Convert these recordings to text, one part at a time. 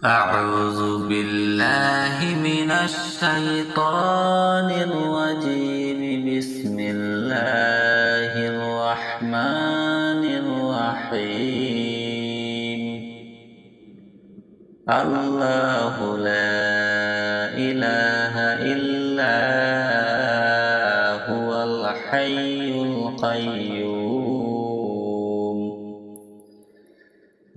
أعوذ بالله من الشيطان الرجيم. بسم الله الرحمن الرحيم. الله لا إله إلا هو الحي القيوم.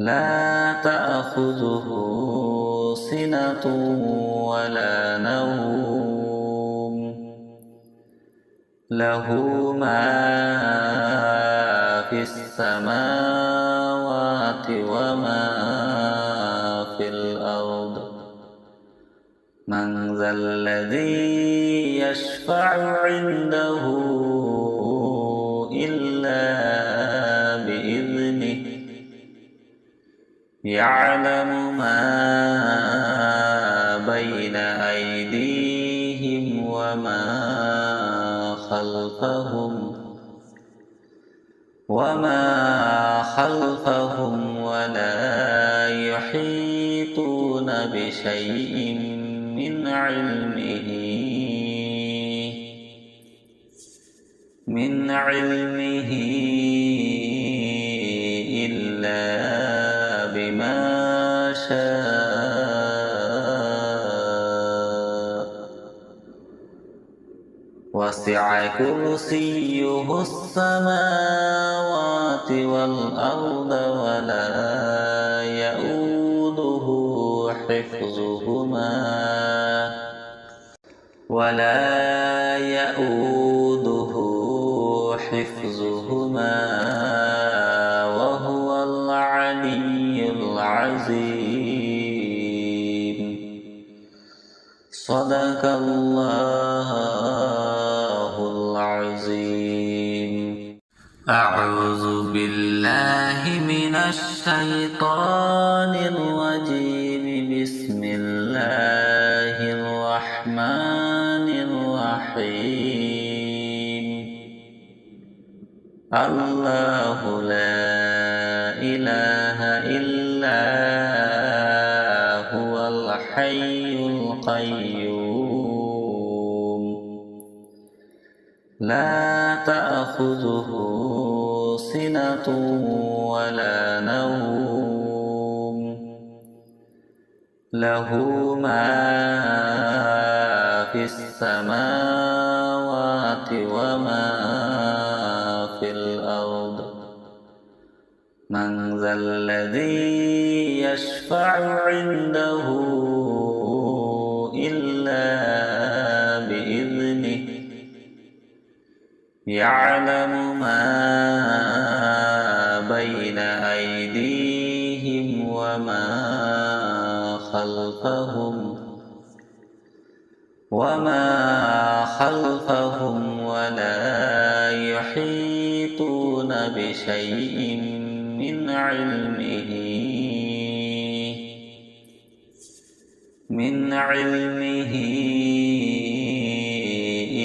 لا تأخذه سنة ولا نوم. له ما في السماوات وما في الأرض. من ذا الذي يشفع عنده إلا بإذنه. يعلم ما بين أيديهم وما خلفهم ولا يحيطون بشيء من علمه إلا بما شاء. وسع كرسيه السماوات والأرض ولا يؤوده حفظهما وهو العلي العظيم. صدق الله العظيم. أعوذ بالله من الشيطان الرجيم. بسم الله الرحمن الرحيم. الله لا إله إلا هو الحي القيوم. لا تأخذه سنة ولا نوم. له ما في السماوات وما في الأرض. من ذا الذي يشفع عنده إلا بإذنه. يعلم ما بين أيديهم وما خلفهم ولا يحيطون بشيء من علمه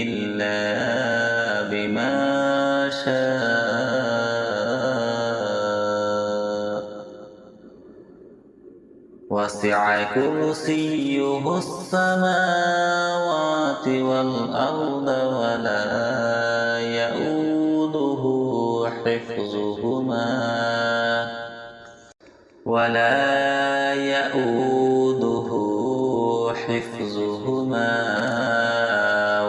إلا بما شاء. وسع كرسيه السماوات والأرض ولا يؤوده حفظهما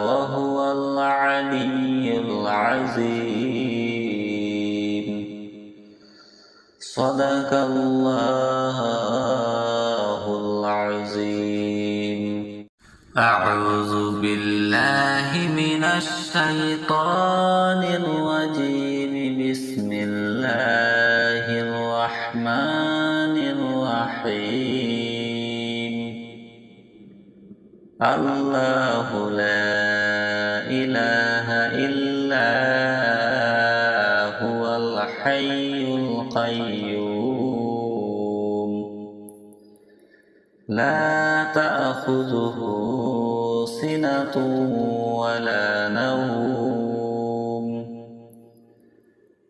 وهو العلي العظيم. صدق الله العظيم. أعوذ بالله من الشيطان الرجيم. بسم الله الرحمن الرحيم. الله لا إله إلا هو الحي القيوم. لا تأخذه سنة ولا نوم.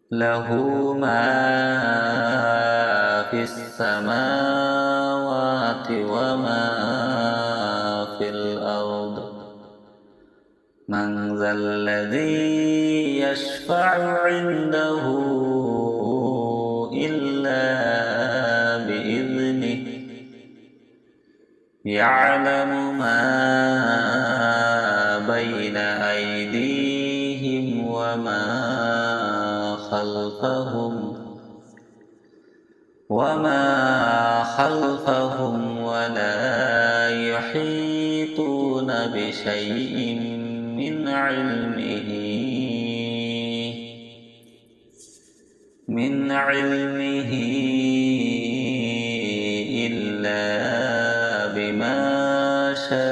له ما في السماوات وما في الأرض من ذا الذي يشفع عنده إلا بإذنه يعلم ما بين أيديهم وما خلفهم ولا يحيطون بشيء من علمه إلا بما شاء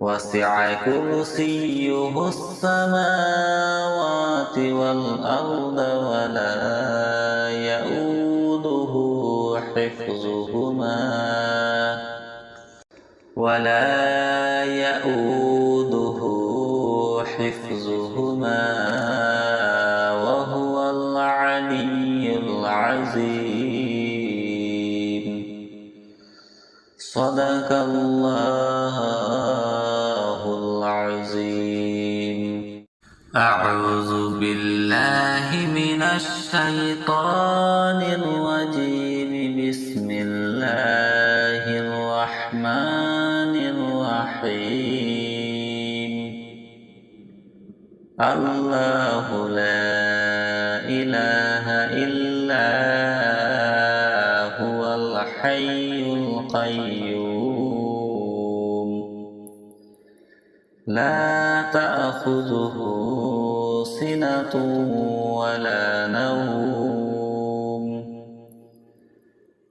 وسع كرسيه السماوات والأرض ولا يؤوده حفظهما وهو العلي العظيم. صدق الله العظيم. أعوذ بالله من الشيطان الرجيم. بسم الله الرحمن الرحيم. الله لا إله إلا هو الحي القيوم لا تأخذه سنة ولا نوم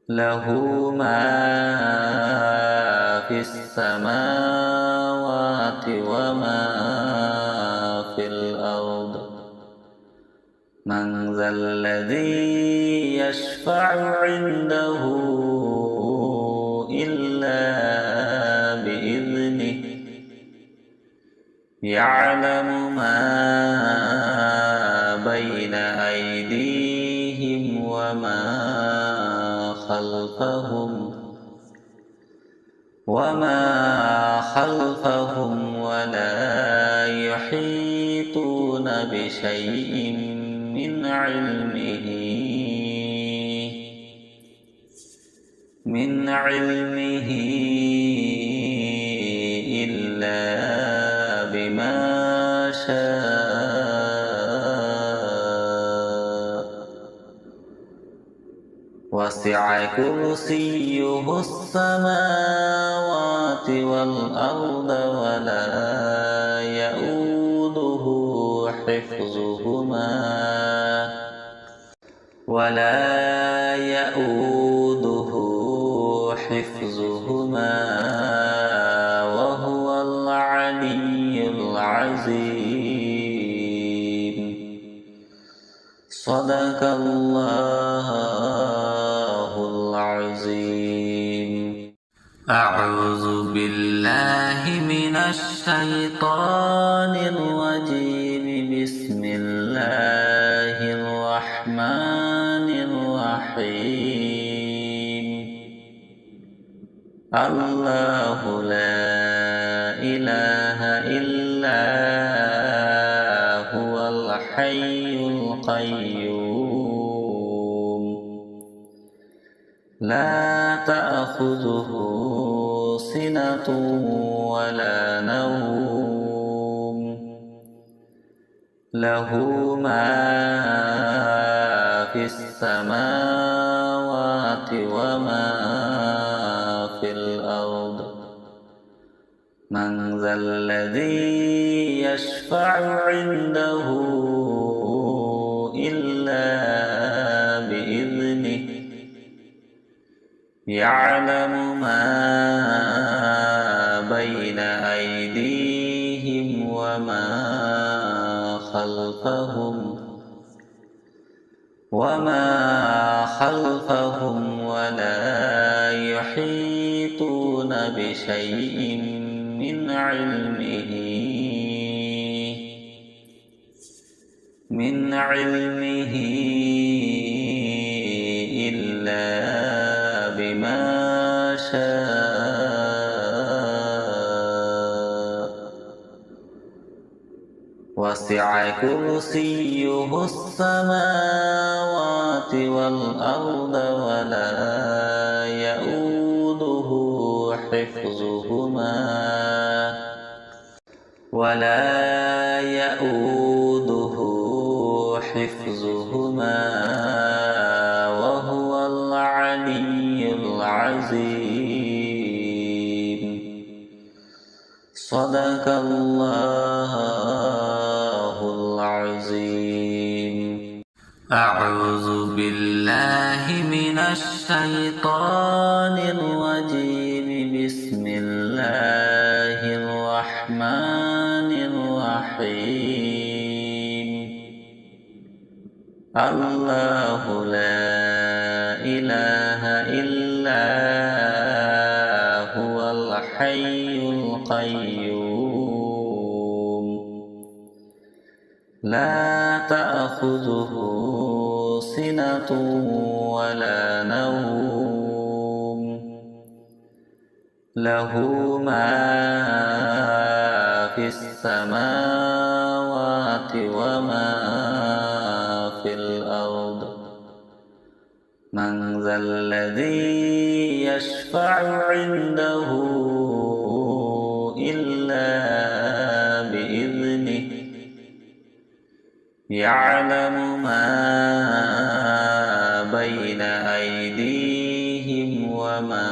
له ما في السماوات وما في الأرض من ذا الذي يشفع عنده إلا بإذنه يعلم ما بين أيديهم وما خلفهم ولا يحيطون بشيء من علمه إلا بما شاء وسع كرسيه السماوات والأرض ولا يؤوده حفظهما وهو العلي العظيم. صدق الله العظيم. أعوذ بالله من الشيطان الرجيم. بسم الله الرحمن الرحيم. الله لا إله إلا هو الحي القيوم لا تأخذه سنة ولا نوم له ما في السماوات وما في الأرض من ذا الذي يشفع عنده إلا بإذنه يعلم ما بين أيديهم وما خلفهم ولا يحيطون بشيء من علمه وسع كرسيه السماوات والأرض ولا يؤوده حفظهما وهو العلي العظيم. صدق الله العظيم. أعوذ بالله من الشيطان الرجيم. بسم الله الرحمن الرحيم. الله لا إله إلا هو الحي القيوم لا تأخذه سنة ولا نوم له ما في السماوات وما في الأرض. من ذا الذي يشفع عنده إلا بإذنه يعلم ما بين أيديهم وما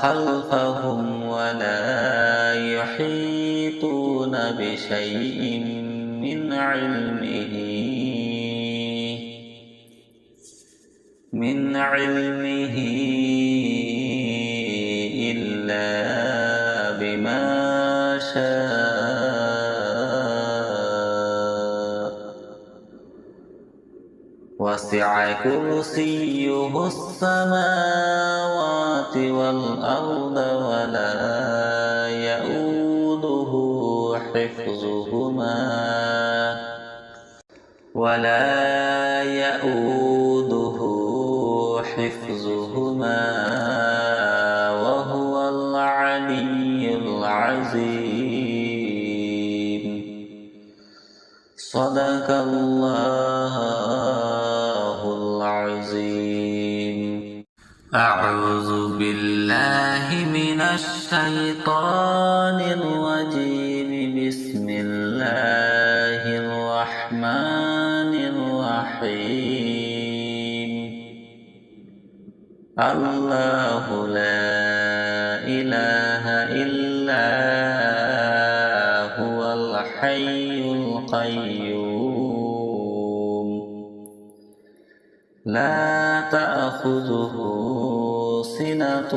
خلفهم ولا يحيطون بشيء من علمه إلا بما شاء. وسع كرسيه السماوات والأرض ولا يؤوده حفظهما وهو العلي العظيم. صدق الله العظيم. أعوذ بالله من الشيطان الرجيم. بسم الله الرحمن الرحيم. الله لا إله إلا هو الحي القيوم لا تأخذه سنة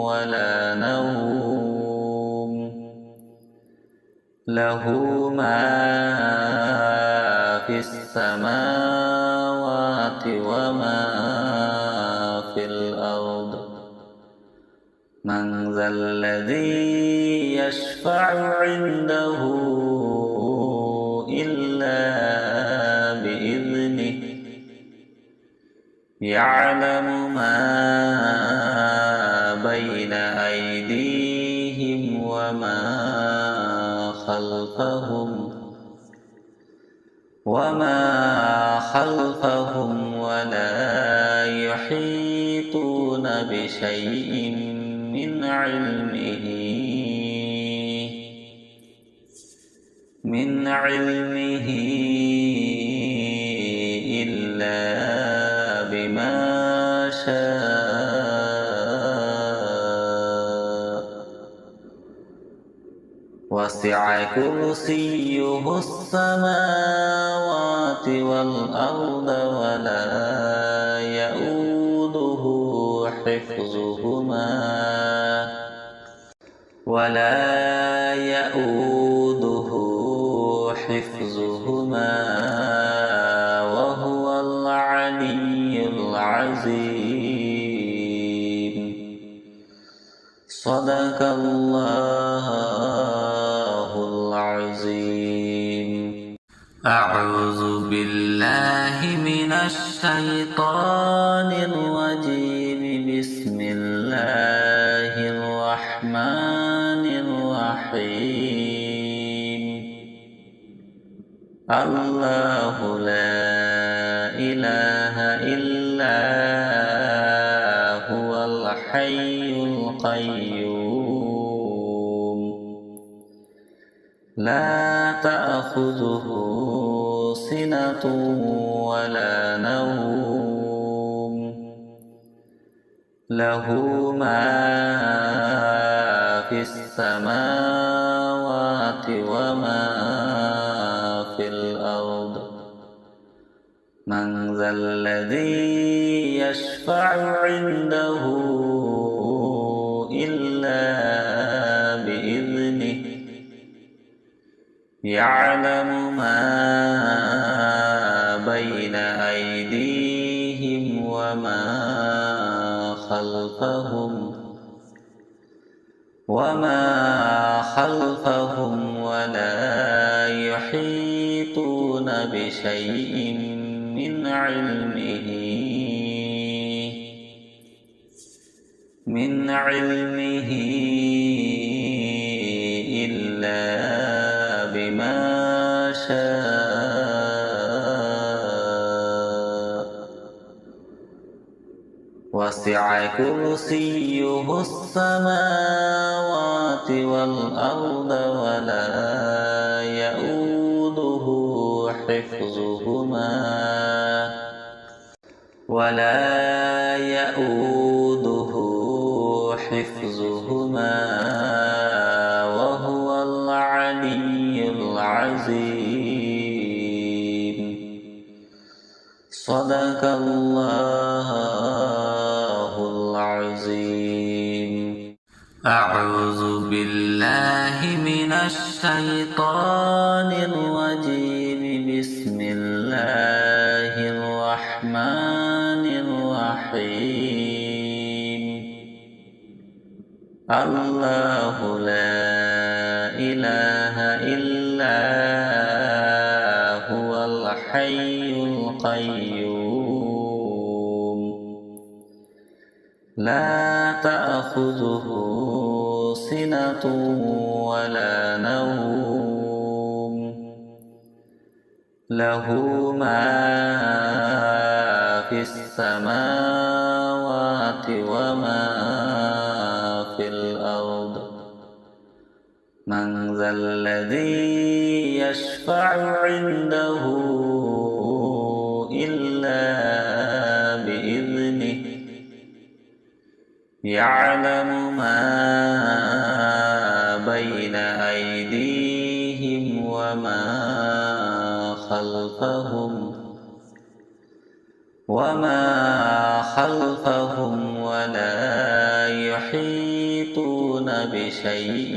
ولا نوم له ما في السماوات وما في الأرض. من ذا الذي يشفع عنده إلا بإذنه يعلم ما بين أيديهم وما خلفهم ولا يحيطون بشيء من علمه إلا بما شاء. وسع كرسيه السماوات والأرض ولا يؤوده حفظهما وهو العلي العظيم. صدق الله العظيم. أعوذ بالله من الشيطان الرجيم. بسم الله الرحمن الله لا إله إلا هو الحي القيوم لا تأخذه سنة ولا نوم له ما في السماوات وما في الأرض من ذا الذي يشفع عنده إلا بإذنه يعلم ما بين أيديهم وما خلفهم ولا يحيطون بشيء من علمه إلا بما شاء وسع كرسيه السماوات والأرض ولا يؤوده حفظهما وهو العلي العظيم صدق الله العظيم. أعوذ بالله من الشيطان الرجيم. بسم الله الرحمن الرحيم. الله لا إله إلا هو الحي القيوم لا تأخذه سنة ولا نوم له ما في السماوات وما في الأرض من ذا الذي يشفع عنده إلا بإذنه يعلم ما بين أيديهم وما خلفهم ولا يحيطون بشيء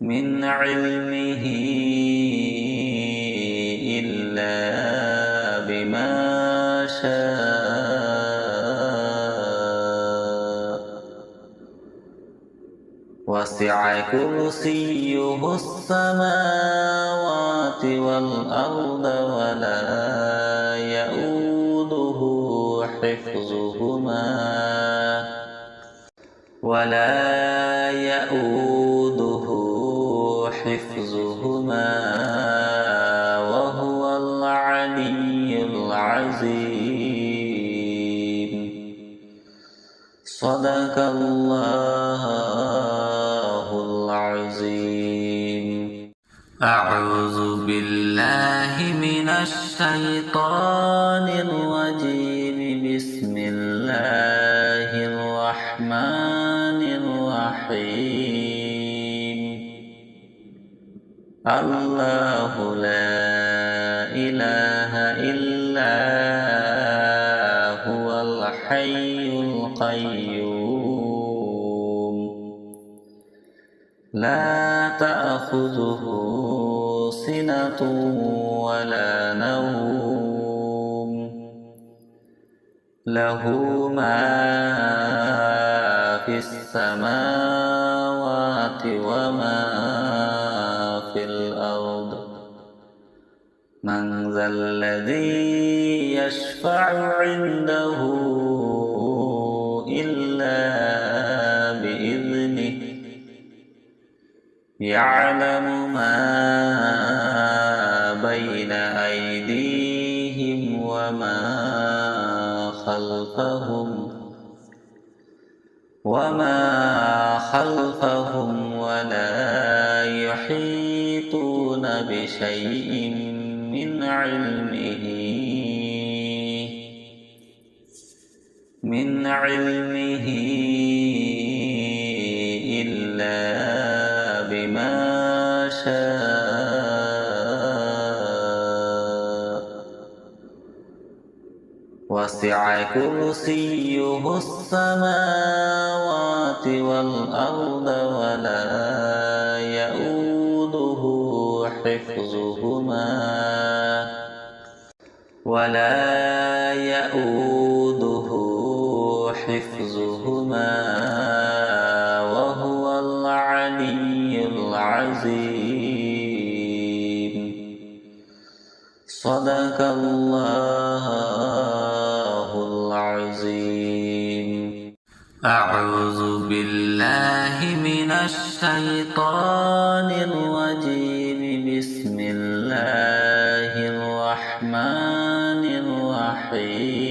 من علمه إلا بما شاء وسع كرسيه السماوات والأرض ولا يؤوده حفظهما وهو العلي العظيم صدق الله العظيم. أعوذ بالله من الشيطان الرجيم. بسم الله الرحمن الرحيم. الله لا إله إلا هو الحي القيوم لا تأخذه سنة ولا نوم له ما في السماوات وما في الأرض من ذا الذي يشفع عنده إلا بإذنه يعلم ما بين أيديهم وما خلفهم ولا يحيطون بشيء من علمه إلا بما شاء وسع كرسيه السماوات والأرض ولا يؤوده حفظهما وهو العلي العظيم. صدق الله العظيم. أعوذ بالله من الشيطان الرجيم. بسم الله الرحمن الرحيم.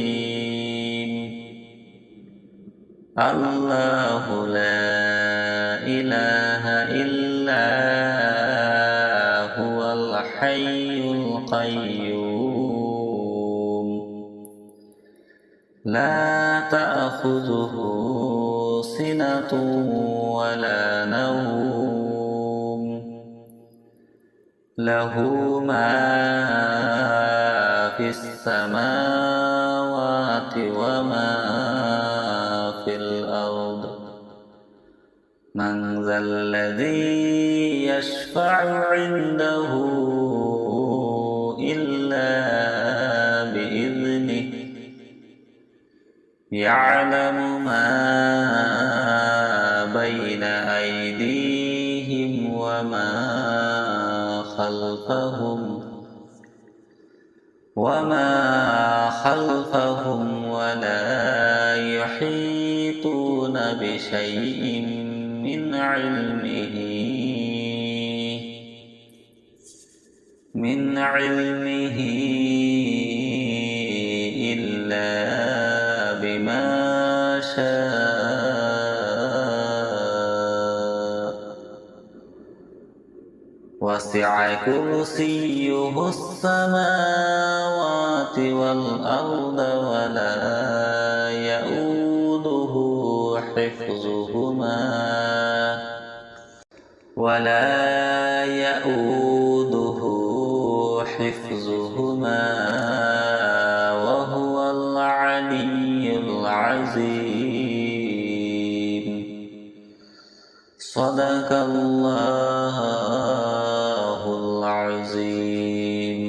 الله لا إله إلا هو الحي القيوم لا تأخذه سنة ولا نوم له ما في السماوات وما في الأرض. من ذا الذي يشفع عنده إلا بإذنه يعلم ما بين أيديهم وما خلفهم ولا يحيطون بشيء من علمه إلا بما شاء وسع كرسيه السماوات والأرض ولا يؤوده حفظهما وهو العلي العظيم. صدق الله العظيم.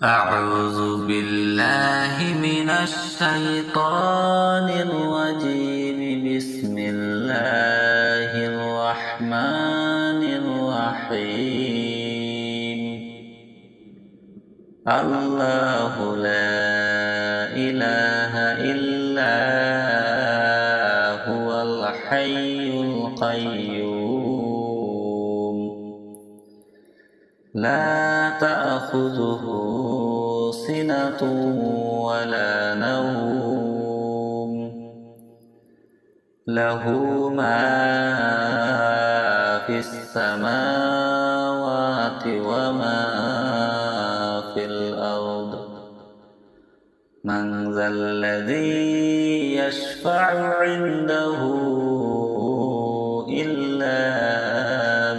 أعوذ بالله من الشيطان الرجيم. بسم الله الرحمن الرحيم. الله لا إله إلا هو الحي القيوم لا تأخذه سنة ولا نوم له ما في السماوات وما في الأرض. من ذا الذي يشفع عنده إلا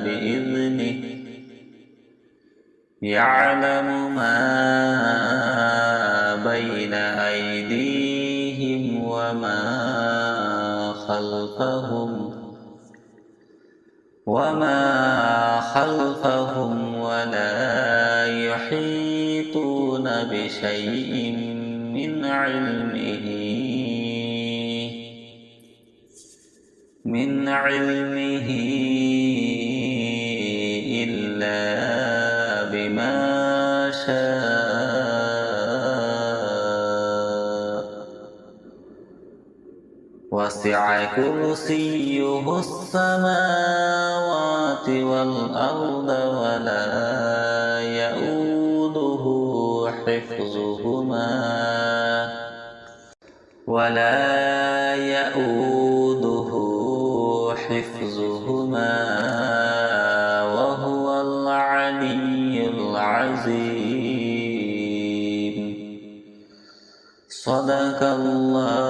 بإذنه يعلم ما بين أيديهم وما خلفهم ولا يحيطون بشيء من علمه إلا بما شاء وسع كرسيه السماوات والأرض ولا يؤوده حفظهما وهو العلي العظيم. صدق الله